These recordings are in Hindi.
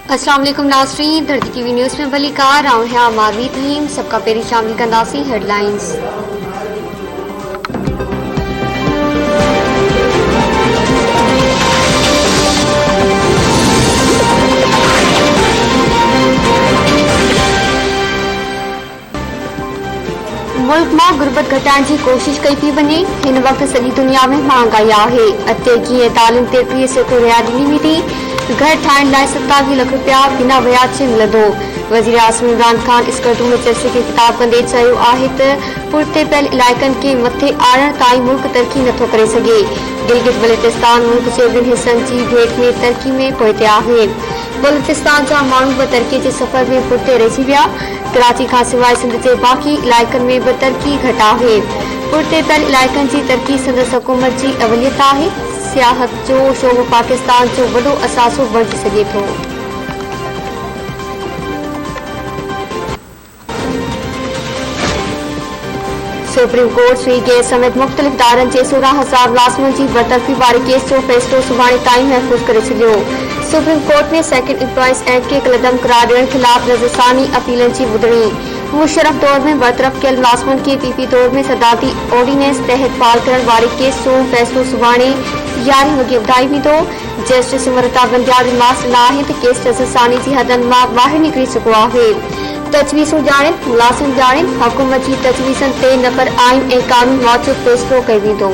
अस्सलाम वालेकुम नाज़रीन, धरती टीवी न्यूज़ में भली कार आऊँ हैं मावी तहीम सबका पेरी शामिल कंदासी हेडलाइंस। मुल्क में गुरबत घटाइण की कोशिश कई पी वञे। हिन वक्त सॼी दुनिया में महांगाई आहे। अते कीअं तालीम ते 30% रियायत ॾिनी वेंदी। घर ठाहिण लाइ 27 लाख रुपया बिना व्याज जे मिलंदो। वज़ीर आज़म इमरान खान स्कर्दू में चर्चे खे ख़िताब कंदे चयो आहे त पुरते पयल इलाइक़नि खे मथे आणण ताईं मुल्क तरक़ी नथो करे सघे। गिलगित बल्तिस्तान मुल्क जे ॿिनि हिसनि जी भेट में तरक़ी में पोइते आहे। बल्तिस्तान जा माण्हू बि तरक़ी जे सफ़र में पुठिते रहिजी विया। कराची खां सवाइ सिंध जे बाक़ी इलाइक़नि में बि तरक़ी घटि आहे। पुठिते पयल इलाइक़नि जी तरक़ी संदसि हुकूमत जी अवलियत आहे। सियाहत जो शोबो पाकिस्तान जो वॾो असासो बणिजी सघे थो। सुप्रीम कोर्ट सुई गैस समेत मुख़्तलिफ़ इदारनि जे 16,000 मुलाज़िमनि जी बरतरफ़ी वारे केस जो फ़ैसिलो सुभाणे ताईं महफ़ूज़ करे छॾियो। सुप्रीम कोर्ट ने सेकेंड एम्प्लॉइज़ एक्ट खे कलदम करार ॾियण ख़िलाफ़ नज़रसानी अपीलनि जी ॿुधणी। मुशर्रफ दौर में बरतरफ़ कयल मुलाज़िमनि खे पीपी दौर में सदाती ऑर्डिनेंस तहत बहाल करण वारे केस जो फ़ैसिलो सुभाणे 11 वॻे ॿुधाई वेंदो। जस्टिस उमरता बंदियाल मासला आहे त केस नज़रसानी जी हदनि मां ॿाहिरि निकिरी चुको आहे। तजवीज़ूं ॼाणनि, मुलाज़िम ॼाणनि, हुकूमत जी तजवीज़नि ते न पर आइन ऐं क़ानून मूजिबि फ़ैसिलो कयो वेंदो।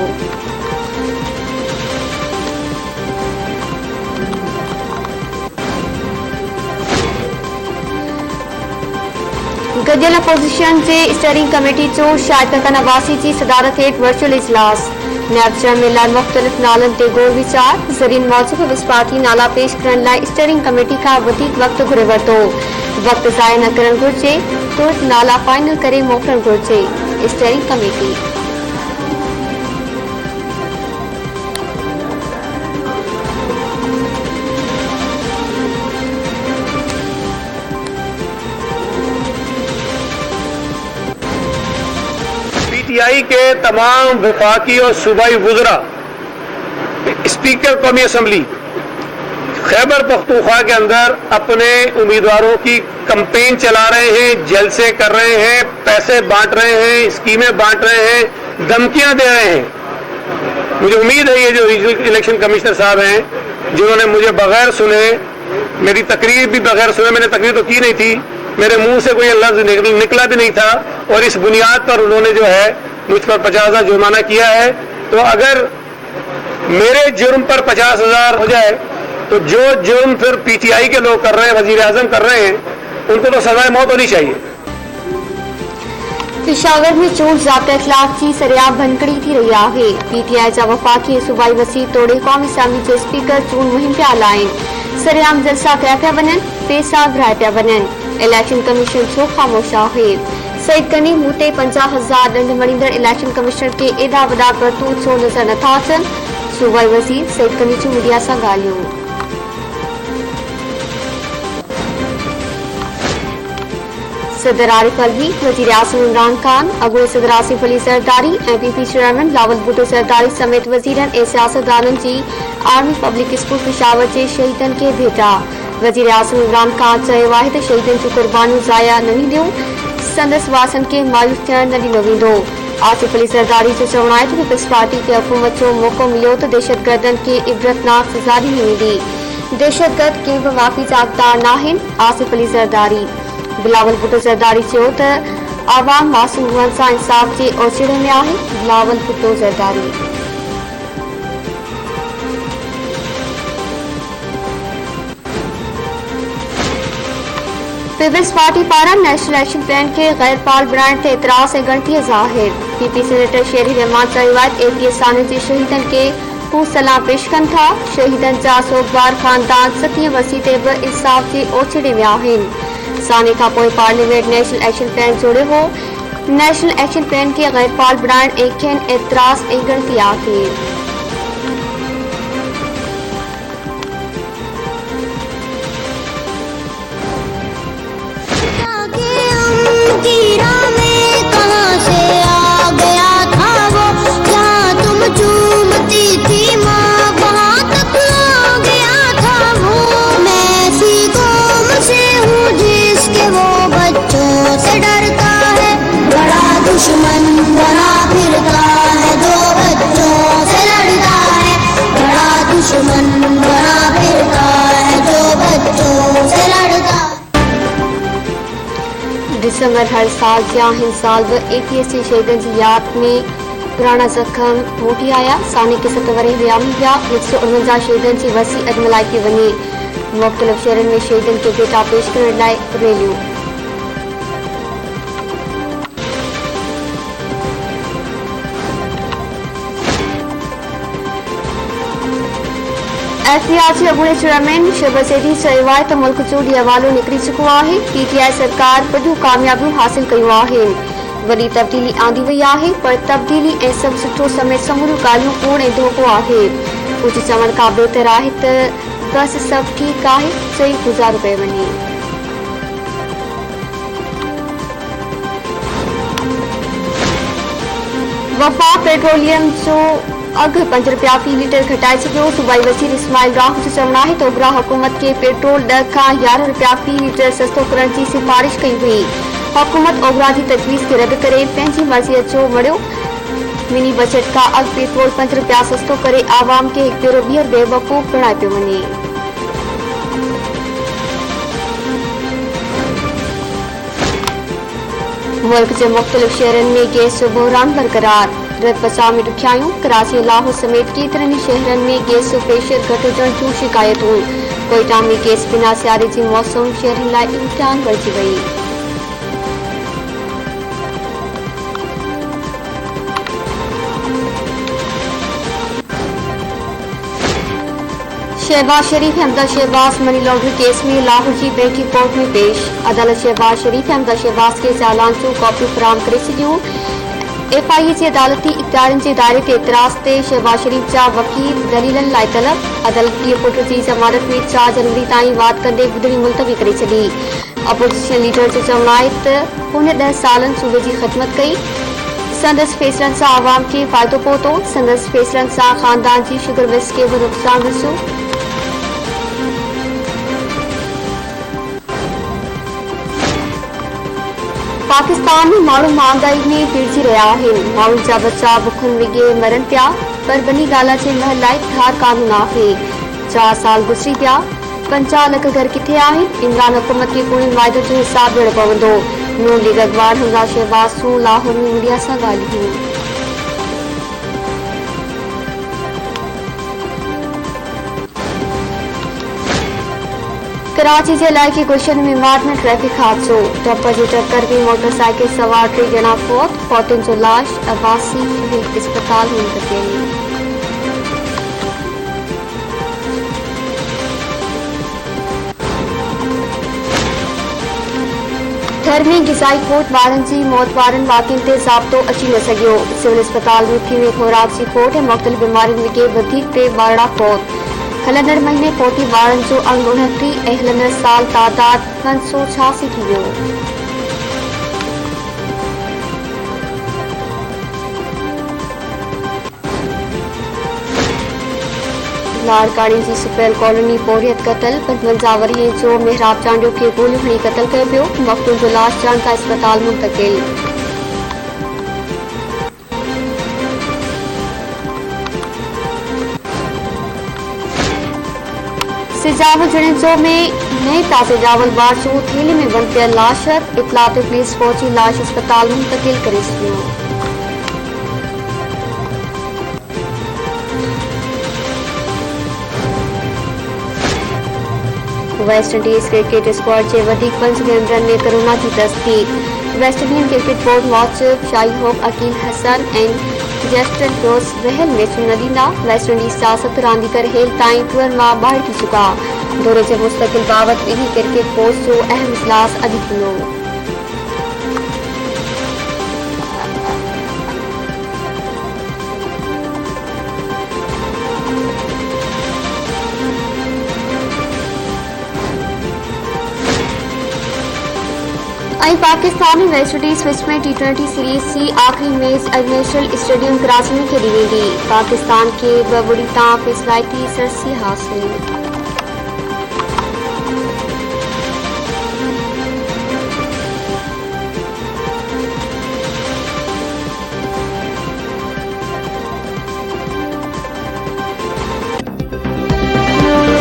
गडियल अपोजिशन जे स्टीयरिंग कमेटी जो शाहिद नवासी जी सदारत हेठि वर्चुअल इजलास। नायब चेयरमैन लाइ मुख़्तलिफ़ नालनि ते गौर वीचार। ज़रीन मूजिबि विस्फाटी नाला पेश करण लाइ स्टीयरिंग कमेटी खां वधीक वक़्तु घुरे वरितो। वक़्तु ज़ाया न करणु घुरिजे, तुरत नाला फाइनल करे मोकिलणु घुरिजे। स्टीयरिंग कमेटी पीटीआई के तमाम वफाकी और सूबाई वुज़रा स्पीकर कौमी असम्बली खैबर पख्तूनख्वा के अंदर अपने उम्मीदवारों की कैंपेन चला रहे हैं, जलसे कर रहे हैं, पैसे बांट रहे हैं, स्कीमें बांट रहे हैं, धमकियां दे रहे हैं। मुझे उम्मीद है ये जो रीजनल इलेक्शन कमिश्नर साहब हैं जिन्होंने मुझे बगैर सुने, मेरी तकरीर भी बगैर सुने, मैंने तकरीर तो की नहीं थी, मेरे मुंह से कोई लफ्ज निकला भी नहीं था और इस बुनियाद पर उन्होंने जो है मुझ पर 50,000 जुर्माना किया है। तो अगर मेरे जुर्म पर 50,000 हो जाए तो जो जुर्म फिर पीटीआई के लोग कर रहे हैं, वजीर आजम कर रहे हैं, उनको तो सजाए मौत होनी चाहिए। पेशावर में चोर ज़ाब्ता इख़लाक़ की सरेआम भनकड़ी थी रही आहे। पीटीआई जा वफ़ाक़ी सूबाई वसीर तोड़े क़ौमी असम्बली जे स्पीकर चूंड मुहिम पिया हलाइनि। सरेआम जलसा कया पिया वञनि, पैसा घुराया पिया वञनि। इलेक्शन कमीशन छो ख़ामोश आहे? सईद गनी मूं ते 50,000 ॾंड मणींदड़ इलेक्शन कमिश्नर के एॾा वॾा करतूत छो नज़र नथा अचनि? सूबाई वज़ीर सईद गनी जूं मीडिया सां ॻाल्हियूं। सदर आरिफ अलवी, वज़ीर आज़म इमरान खान, अॻूणे सदर आसिफ अली ज़रदारी ऐं पीपी चेयरमैन लावल भुट्टो ज़रदारी समेत वज़ीरनि ऐं सियासतदाननि जी आर्मी पब्लिक स्कूल पेशावर जे शहीदनि खे भेटा। वज़ीर आज़म इमरान खान चयो आहे त शहीदनि जूं कुर्बानियूं ज़ाया न वेंदियूं, संदसि वासनि खे मायूस थियण न ॾिनो वेंदो। आसिफ अली ज़रदारी जो चवणु आहे त पीपल्स पार्टी खे हुकूमत जो मौक़ो मिलियो त दहशतगर्दनि खे इबरतनाक सज़ा ॾिनी वेंदी। दहशतगर्द कंहिं बि माफ़ी जा हक़दार नाहिनि। आसिफ अली ज़रदारी। बिलावल भुट्टो ज़रदारी चयो त आवाम मासूम रूहनि सां इंसाफ़ जे ओचिड़े में आहे। बिलावल भुट्टो ज़रदारी। पीपल्स पार्टी पारां नेशनल एक्शन प्लान के गैर फाल बणाइण ते एतिराज़ ऐं ॻणितीअ ज़ाहिर। पीपी सेनेटर शेरी रहमान चयो आहे त 21 सालनि जे शहीदनि खे हू सलाम पेश कनि था। शहीदनि जा सोगवार ख़ानदान 7 वसी ते बि इंसाफ़ जे ओचिड़े में आहिनि। साने खां पोइ पार्लियामेंट नेशनल एक्शन प्लान जोड़ियो हो। नेशनल एक्शन प्लान खे गैर फाल बणाइण ऐं खेनि एतिराज़ ऐं ॻणिती आहे। थी माँ वहाँ तक आ गया था वो, मैं सी को सितंबर हर साल जंहिं साल बि APSC शहीदनि जी यादि में पुराना ज़ख़्म मोटी आया। साने के 7 वरे वियामी विया। 149 शहीदनि जी वसी अॼु मल्हाई थी वञे। मुख़्तलिफ़ शहरनि में शहीदनि खे डेटा पेश करण लाइ रैलियूं। FBR जे अॻूणे चेयरमैन शहबाज़ ज़ैदी चयो आहे त मुल्क जो ॾियावालो निकिरी चुको आहे। PTI सरकार वॾियूं कामयाबियूं हासिल कयूं आहिनि। वॾी तब्दीली आंदी वई आहे, पर तब्दीली ऐं सभु सुठो समेत समूरियूं ॻाल्हियूं कूड़ ऐं धोखो आहे। कुझु चवण खां बहितर आहे त बसि सभु ठीकु आहे चई गुज़ारो कयो वञे। वफ़ा पेट्रोलियम जो अघु 5 रुपया फ़ी लीटर घटाए छॾियो। सूबाई वज़ीर इस्माइल राहू जो चवणु आहे त ओभरा हुकूमत खे पेट्रोल 10 खां 11 रुपया फ़ी लीटर सस्तो करण जी सिफ़ारिश कई हुई। हुकूमत ओभरा जी तजवीज़ खे रद्द करे पंहिंजी मर्ज़ीअ जो मड़ियो। मिनी बजट खां अॻु पेट्रोल 5 रुपया सस्तो करे आवाम खे हिकु भेरो ॿीहर बेवकूफ़ बणाए पियो वञे। मुल्क जे मुख़्तलिफ़ शहरनि में गैस जो बहरान बरक़रार। रत बचाव में ॾुखियायूं। कराची, लाहौर समेत केतिरनि ई शहरनि में गैस जो प्रेशर घटि हुजण जूं शिकायतूं। कोयटा में गैस बिना सियारे जी मौसम शहरनि लाइ इम्तिहान बणिजी वई। Shahbaz Sharif Ahmad Shahbaz money laundry case में लाहौर की बेटी कोर्ट में पेश। अदालत शहबाज शरीफ अहमद शहबाज के चालान जूं कॉपियूं फराहम करे छॾियूं। FIA जे अदालती इख्तियारनि जे दायरे ते एतिराज़ ते शहबाज शरीफ जा वकील दलीलनि लाइ तलब। अदालत पीउ पुट जी ज़मानत में 4 जनवरी ताईं वाद कंदे ॿुधणी मुलतवी करे छॾी। अपोज़िशन लीडर जो चवणु आहे त हुन 10 सालनि सूबे जी ख़िदमत कई। संदसि फ़ैसिलनि सां आवाम खे फ़ाइदो पहुतो। संदसि फ़ैसिलनि सां ख़ानदान जी शुगर मिल्स खे बि नुक़सान रसियो। पाकिस्तान में माण्हू महांगाई में पिड़जी रहिया आहिनि। माण्हुनि जा बच्चा बुखनि विॻे मरनि पिया, पर बनी ॻाल्हि जे महल लाइ धार कानून आहे। 4 साल गुज़री पिया, 50 लख घर किथे आहिनि। इमरान हुकूमत खे पूरे वाइदे जो हिसाब ॾियणो पवंदो। नून लीग अॻवान हमज़ा शहबाज सूं लाहौर में मीडिया सां ॻाल्हियूं। कराची जे इलाइक़े गुलशन में मार्च में ट्रैफिक हादसो। टप जी टक्कर में मोटरसाइकिल सवार 3 ॼणा फौतुनि जो लाश अब्बासी अस्पताल मुंतक़िल। घर में ग़िज़ाई खोट वारनि जी मौत वारनि वाक़िअनि ते ज़ाब्तो अची न सघियो। सिविल अस्पताल में थी में ख़ुराक जी खोट ऐं मुख़्तलिफ़ बीमारियुनि विॻे वधीक टे ॿारड़ा फौत। हलंदड़ महीने फौती ॿारनि जो अंग 29 ऐं हलंदड़ साल तादाद 586 थी वियो। लाड़काणी जी सुपैल कॉलोनी पोरियत क़तल। 55 वरीअ जो मेहराब चांडियो खे गोलियूं हणी क़तल कयो पियो। मक़तूल जो लाश चांडका अस्पताल मुंतक़िल। सिजावल जड़ेंजो में नए ताज़े चावल बारसो थैले में बंद पियल लाश। इतला ते पुलिस पहुंची लाश अस्पताल मुंतक़िल करे छॾियो। वेस्ट इंडीज़ क्रिकेट स्क्वाड जे वधीक 5 मेंबरनि में कोरोना जी तस्दीक। वेस्ट इंडीज़ क्रिकेट बोर्ड मूजिबि शाही होप अकील हसन ऐं जेस्टन रोज़ रहियल मैचूं न ॾींदा। वेस्ट इंडीज़ जा 7 रांदीगर हेल ताईं टूर मां ॿाहिरि थी चुका। दौरे जे मुस्तक़िल बाबति ॿिन्ही क्रिकेट बोर्ड जो अहम इजलास अॼु थींदो। ऐं पाकिस्तान ऐं वेस्ट इंडीज़ विच में T20 सीरीज़ जी आख़िरी मैच अॼु नेशनल स्टेडियम कराची में खेॾी वेंदी। पाकिस्तान खे 2-0 तां फ़ैसिलाती सरसी हासिल।